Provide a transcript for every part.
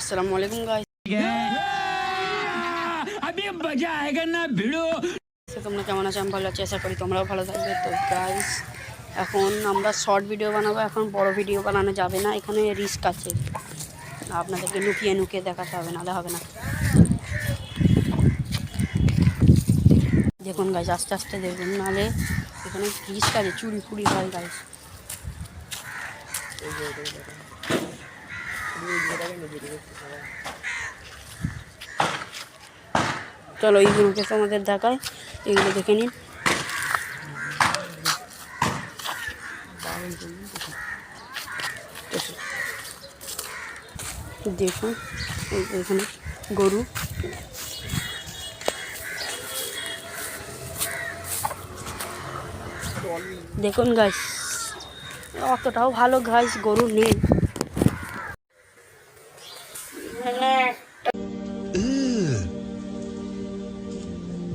अस्सलाम वालेकुम गाइस। अभी मजा आएगा ना भिड़ो। তোমরা কেমন আছো? আমি ভালো আছি, আশা করি তোমরাও ভালো থাকবে। তো গাইস এখন আমরা শর্ট ভিডিও বানাবো, এখন বড় ভিডিও বানানো যাবে না, এখানে রিস্ক আছে, আপনাদেরকে লুকিয়ে লুকিয়ে দেখাতে হবে, নাহলে হবে না। দেখুন গাইস আস্তে আস্তে দেখুন, নাহলে এখানে রিস্ক আছে, চুরি ফুরি হয় গাইস। চলো এইগুলোকে তোমাদের দেখায়, এগুলো দেখে নিন। দেখুন এখানে গরু, দেখুন গাইস অতটাও ভালো গাইস গরু নেই।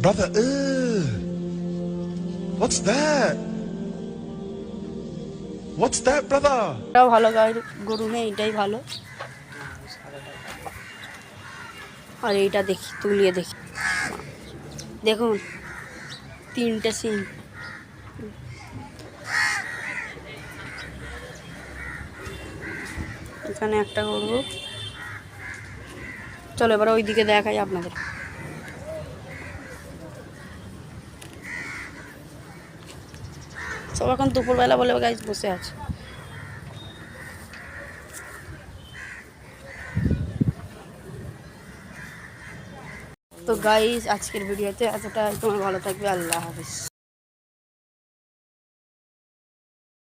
Brother, what's that? What's that, brother? এটাও ভালো গাই গরু নেই, এটাই ভালো। আর এইটা দেখি, তুলিয়ে দেখি, দেখুন 3টে সিং। এখানে একটা গরু। চলো এবার ওইদিকে দেখাই আপনাদের। সব এখন দুপুরবেলা বলে গাইস বসে আছে। তো গাইস আজকের ভিডিওতে এতটা, তোমার ভালো থাকবে, আল্লাহ হাফিজ।